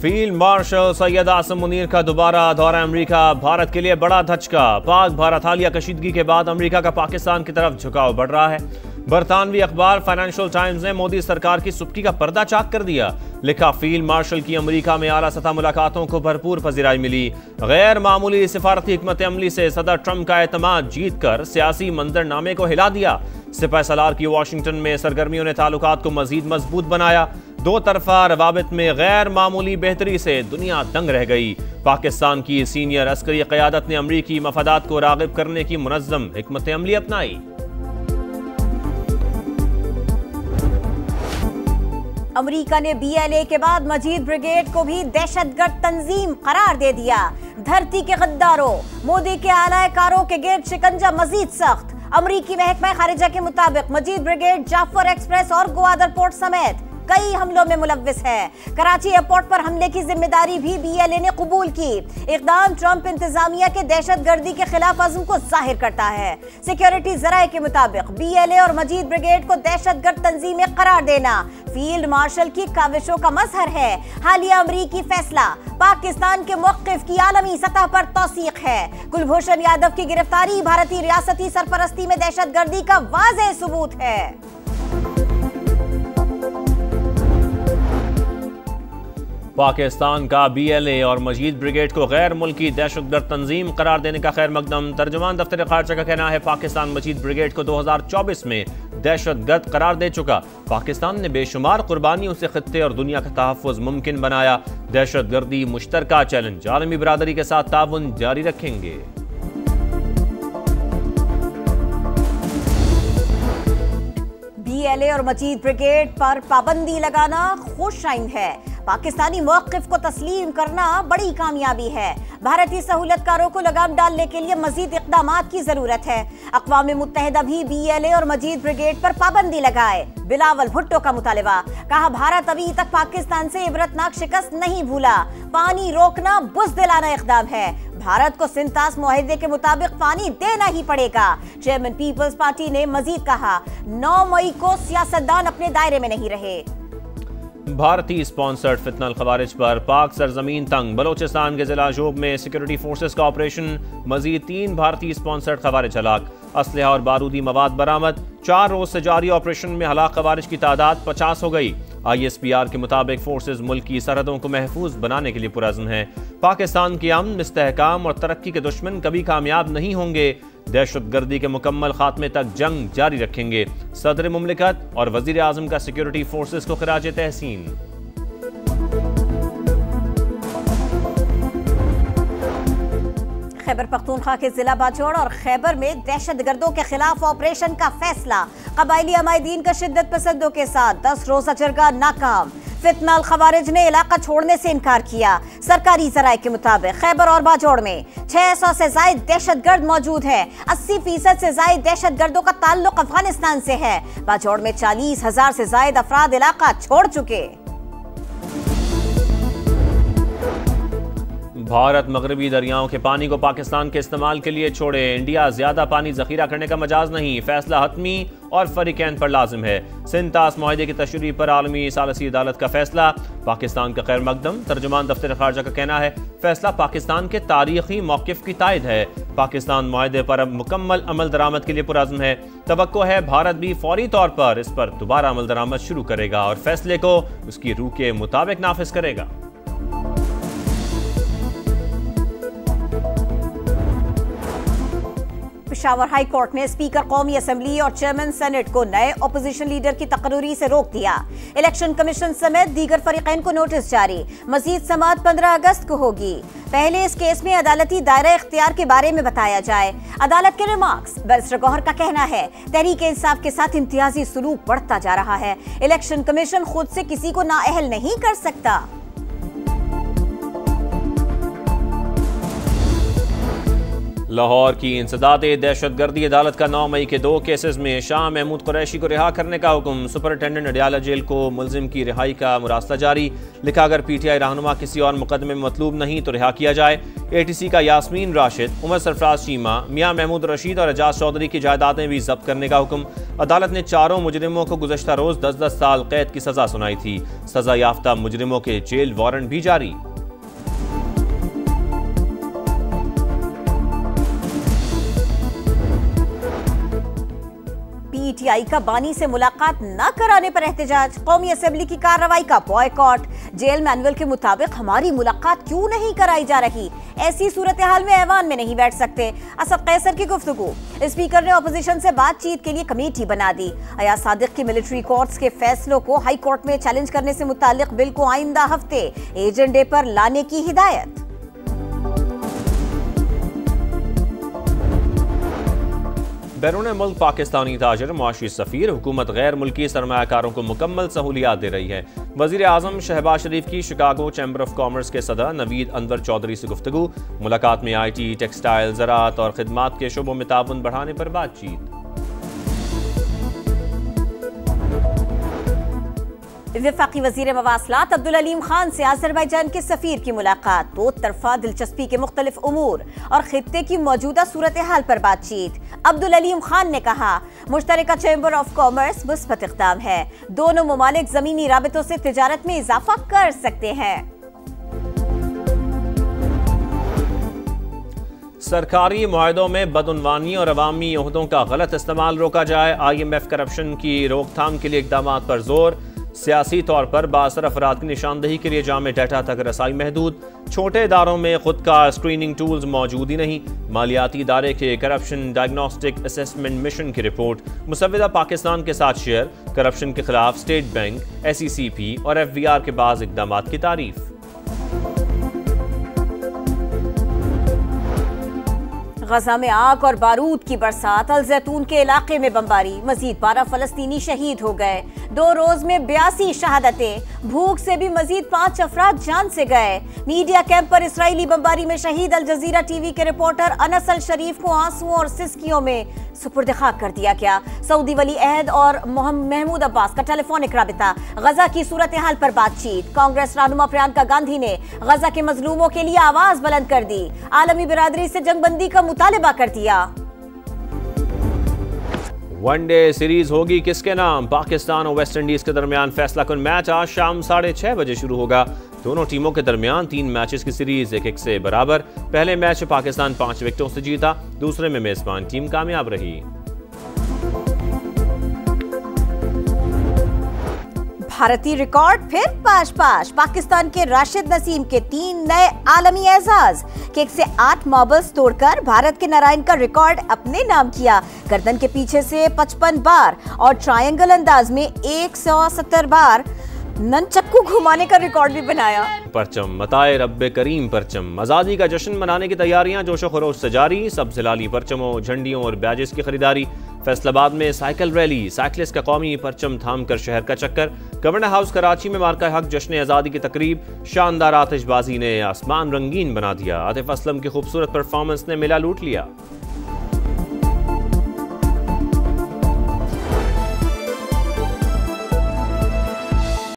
Field marshal Syed Asim Munir का दोबारा दौरा अमेरिका भारत के लिए बड़ा धचका। पाक भारत हालिया कशीदगी के बाद अमेरिका का पाकिस्तान की तरफ झुकाव बढ़ रहा है। बरतानवी अखबार फाइनेंशियल टाइम्स ने मोदी सरकार की सुबकी का पर्दा चाक कर दिया। लिखा, फील्ड मार्शल की अमेरिका में आला सतह मुलाकातों को भरपूर पजीराई मिली। गैर मामूली सिफारती हिकमत अमली से सदर ट्रंप का एतमाद जीत कर सियासी मंजरनामे को हिला दिया। सिपह सलार की वाशिंगटन में सरगर्मियों ने ताल्लुकात को मजीद मजबूत बनाया। दो तरफा रवाबित में गैर मामूली बेहतरी से दुनिया दंग रह गई। पाकिस्तान की सीनियर अस्करी क़यादत ने अमरीकी मफादात को राग़िब करने की मुनज़्ज़म हिकमत अमली अपनाई। अमेरिका ने BLA के बाद मजीद ब्रिगेड को भी दहशतगर्द तंजीम करार दे दिया। धरती के गद्दारों, मोदी के आलाकारों के गिर्द शिकंजा मजीद सख्त। अमरीकी महकमा खारिजा के मुताबिक मजीद ब्रिगेड जाफर एक्सप्रेस और ग्वादर पोर्ट समेत कई हमलों में मुलव्विस है। कराची एयरपोर्ट पर हमले की जिम्मेदारी भी BLA ने कबूल की। इक़दाम ट्रंप इंतजामिया के दहशतगर्दी के खिलाफ अज़्म को जाहिर करता है। सिक्योरिटी ज़राए के मुताबिक BLA और मजीद ब्रिगेड को दहशतगर्द तंजीमें करार देना फील्ड मार्शल की काविशों का मजहर है। हालिया अमरीकी फैसला पाकिस्तान के मौक़िफ़ की आलमी सतह पर तौसीक़ है। कुलभूषण यादव की गिरफ्तारी भारतीय रियासती सरपरस्ती में दहशतगर्दी का वाज़ेह सबूत है। पाकिस्तान का BLA और मजीद ब्रिगेड को गैर मुल्की दहशतगर्द तंजीम करार देने का खैर मकदम। तर्जुमान दफ्तर खारजा का कहना है, पाकिस्तान मजीद ब्रिगेड को 2024 में दहशतगर्द करार दे चुका। पाकिस्तान ने बेशुमार कुर्बानियों से खित्ते और दुनिया का तहफ़्फ़ुज़ मुमकिन बनाया। दहशतगर्दी मुश्तरका चैलेंज, आलमी बिरादरी के साथ ताउन जारी रखेंगे। BLA और मजीद ब्रिगेड पर पाबंदी लगाना खुशाइन है। पाकिस्तानी मौक़िफ़ को तस्लीम करना बड़ी कामयाबी है। भारतीय सहूलतकारों को लगाम डालने के लिए मजीद इक़दामात की ज़रूरत है। अक़वाम मुत्तहिदा भी BLA और मजीद ब्रिगेड पर पाबंदी लगाए। बिलावल भुट्टो का मुतालबा, कहा भारत अभी तक पाकिस्तान से इबरतनाक शिकस्त नहीं भूला। पानी रोकना बुज़दिलाना इक़दाम है। भारत को सिंतास मुआहिदे के मुताबिक पानी देना ही पड़ेगा। चेयरमैन पीपल्स पार्टी ने मजीद कहा, 9 मई को सियासतदान अपने दायरे में नहीं रहे। भारतीय स्पॉन्सर्ड फितनल खवारिज पर पाक सरजमीन तंग। बलोचिस्तान के जिला जोब में सिक्योरिटी फोर्सेस का ऑपरेशन। मजीद 3 भारतीय स्पॉन्सर्ड खवारिज हलाक। असलहा और बारूदी मवाद बरामद। 4 रोज से जारी ऑपरेशन में हलाक खवारिज की तादाद 50 हो गई। ISPR के मुताबिक फोर्सेस मुल्क की सरहदों को महफूज बनाने के लिए पुरअज़्म है। पाकिस्तान के अमन, इस्तेहकाम और तरक्की के दुश्मन कभी कामयाब नहीं होंगे। दहशतगर्दी के मुकम्मल खात्मे तक जंग जारी रखेंगे। सदर मुमलिकत और वजीर आज़म का सिक्योरिटी फोर्सेस को खिराज तहसीन। खैबर पख्तूनख्वा के जिला बाजौड़ और खैबर में दहशतगर्दों के खिलाफ ऑपरेशन का फैसला। कबायली अमायदीन का शिद्दत पसंदों के साथ 10 रोजा जरगा नाकाम। फितनल खवारिज ने इलाका छोड़ने से इनकार किया। सरकारी ज़राए के मुताबिक खैबर और बाजौड़ में 600 से जायद दहशतगर्द मौजूद है। 80% से जायद दहशतगर्दों का ताल्लुक अफगानिस्तान से है। बाजौड़ में 40,000 से जायद अफराद इलाका छोड़ चुके। भारत मगरबी दरियाओं के पानी को पाकिस्तान के इस्तेमाल के लिए छोड़े। इंडिया ज्यादा पानी जखीरा करने का मजाज नहीं। फैसला हतमी और फरीकैन पर लाजिम है। सिंतास मुआहिदे की तशरीह पर आलमी सालसी अदालत का फैसला। पाकिस्तान का खैर मकदम। तर्जुमान दफ्तर खारजा का कहना है, फैसला पाकिस्तान के तारीखी मौक़िफ़ की तायद है। पाकिस्तान मुआहिदे पर अब मुकम्मल अमल दरामद के लिए पुरअज़्म है। तवक्को है भारत भी फौरी तौर पर इस पर दोबारा अमल दरामद शुरू करेगा और फैसले को उसकी रूह के मुताबिक नाफिज करेगा। पेशावर हाई कोर्ट ने स्पीकर कौमी असम्बली और चेयरमैन सेनेट को नए अपोजिशन लीडर की तकरीरी से रोक दिया। इलेक्शन कमीशन समेत दीगर फरीकैन को नोटिस जारी। मजीद समाअत 15 अगस्त को होगी। पहले इस केस में अदालती दायरा इख्तियार के बारे में बताया जाए। अदालत के रिमार्क्स। बैरिस्टर गौहर का कहना है, तहरीक इंसाफ के साथ इम्तियाजी सलूक बढ़ता जा रहा है। इलेक्शन कमीशन खुद से किसी को नाअहल नहीं कर सकता। लाहौर की इंसदादे दहशतगर्दी अदालत का 9 मई के 2 केसेस में शाह महमूद कुरैशी को रिहा करने का हुक्म। सुपरिटेंडेंट अडियाला जेल को मुलजिम की रिहाई का मुरासला जारी। लिखा, अगर PTI रहनुमा किसी और मुकदमे में मतलूब नहीं तो रिहा किया जाए। ATC का यास्मीन राशिद, उमर सरफराज चीमा, मियां महमूद रशीद और एजाज चौधरी की जायदादें भी जब्त करने का हुक्म। अदालत ने चारों मुजरिमों को गुज़श्ता रोज 10-10 साल कैद की सजा सुनाई थी। सजा याफ्ता मुजरिमों के जेल वारंट भी जारी। PTI का बानी से मुलाकात न कराने पर एहतजाज। कौमी असेंबली की कार्रवाई का बॉयकॉट। जेल मैनुअल के मुताबिक हमारी मुलाकात क्यों नहीं कराई जा रही? ऐसी सूरत हाल में ऐवान में नहीं बैठ सकते। असद कैसर की गुफ्तगू। स्पीकर ने ऑपोजिशन से बातचीत के लिए कमेटी बना दी। अयाज सादिक की मिलिट्री कोर्ट्स के फैसलों को हाई कोर्ट में चैलेंज करने से मुतालिक बिल को आइंदा हफ्ते एजेंडे पर लाने की हिदायत। बैरून मुल्क पाकिस्तानी ताजर, मुआशी सफीर, हुकूमत गैर मुल्की सरमायाकारों को मुकम्मल सहूलियात दे रही है। वज़ीर आज़म शहबाज शरीफ की शिकागो चैम्बर ऑफ कॉमर्स के सदर नवीद अनवर चौधरी से गुफ्तगू। मुलाकात में IT, टेक्सटाइल, ज़राअत और खिदमात के शोबों में ताउन बढ़ाने पर बातचीत। वफाकी वज़ीर मवासलात अब्दुल अलीम खान से अज़रबैजान के सफ़ीर की मुलाकात। दो तरफा दिलचस्पी के मुख्तलिफ उमूर और खित्ते की मौजूदा सूरत हाल पर बातचीत। अब्दुल अलीम खान ने कहा, मुश्तरका चैम्बर ऑफ कॉमर्स मुस्बत इक़दाम है। दोनों ममालिक ज़मीनी राबितों से तिजारत में इजाफा कर सकते हैं। सरकारी मुआहदों में बदउनवानी और अवामी ओहदों का गलत इस्तेमाल रोका जाए। IMF करप्शन की रोकथाम के लिए इक़दाम पर जोर। सियासी तौर पर बाअसर अफराद की निशानदेही के लिए जामे डाटा तक रसाई महदूद। छोटे इदारों में खुद का स्क्रीनिंग टूल्स मौजूद ही नहीं। मालियाती इदारे के करप्शन डायग्नोस्टिक असेसमेंट मिशन की रिपोर्ट मुसव्विदा पाकिस्तान के साथ शेयर। करप्शन के खिलाफ स्टेट बैंक, SECP और FBR के बाज़ इक़दाम की तारीफ। गजा में आग और बारूद की बरसात। अल जैतून के इलाके में बमबारी। मजीद 12 फलस्तीनी शहीद हो गए। 2 रोज में 82 शहादतें। भूख से भी मजीद 5 अफराद जान से गए। मीडिया कैंप पर इसराइली बमबारी में शहीद अल जजीरा TV के रिपोर्टर अनस अल शरीफ को आंसुओं और सिसकियों में सुपुर्द खाक कर दिया गया। सऊदी वली अहद और महमूद अब्बास का टेलीफोनिक राबिता। गजा की सूरत हाल पर बातचीत। कांग्रेस रहनुमा प्रियंका गांधी ने गजा के मजलूमों के लिए आवाज बुलंद कर दी। आलमी बिरादरी से जंगबंदी का मुतालिबा कर दिया। वनडे सीरीज होगी किसके नाम? पाकिस्तान और वेस्ट इंडीज के दरमियान फैसला कुन मैच आज शाम 6:30 बजे शुरू होगा। दोनों टीमों के दरमियान 3 मैचेस की सीरीज 1-1 से बराबर। पहले मैच में पाकिस्तान 5 विकेटों से जीता, दूसरे में मेजबान टीम कामयाब रही। भारतीय रिकॉर्ड फिर पाश। पाकिस्तान के राशिद नसीम के 3 नए आलमी एजाज। किक से 8 मार्बल्स तोड़कर भारत के नारायण का रिकॉर्ड अपने नाम किया। गर्दन के पीछे से 55 बार और ट्रायंगल अंदाज में 170 बार ननचक्कू घुमाने का रिकॉर्ड भी बनाया। परचम मताए रब्बे करीम परचम। आज़ादी का जश्न मनाने की तैयारियां जोशो खरोश से जारी। सब जिलाली परचमों, झंडियों और बैजेस की खरीदारी। फैसलाबाद में साइकिल रैली। साइकिलिस्ट का कौमी परचम थाम कर शहर का चक्कर। गवर्नर हाउस कराची में मार्का हक जश्न आज़ादी की तकरीब। शानदार आतिशबाजी ने आसमान रंगीन बना दिया। आतिफ असलम की खूबसूरत परफॉर्मेंस ने मेला लूट लिया।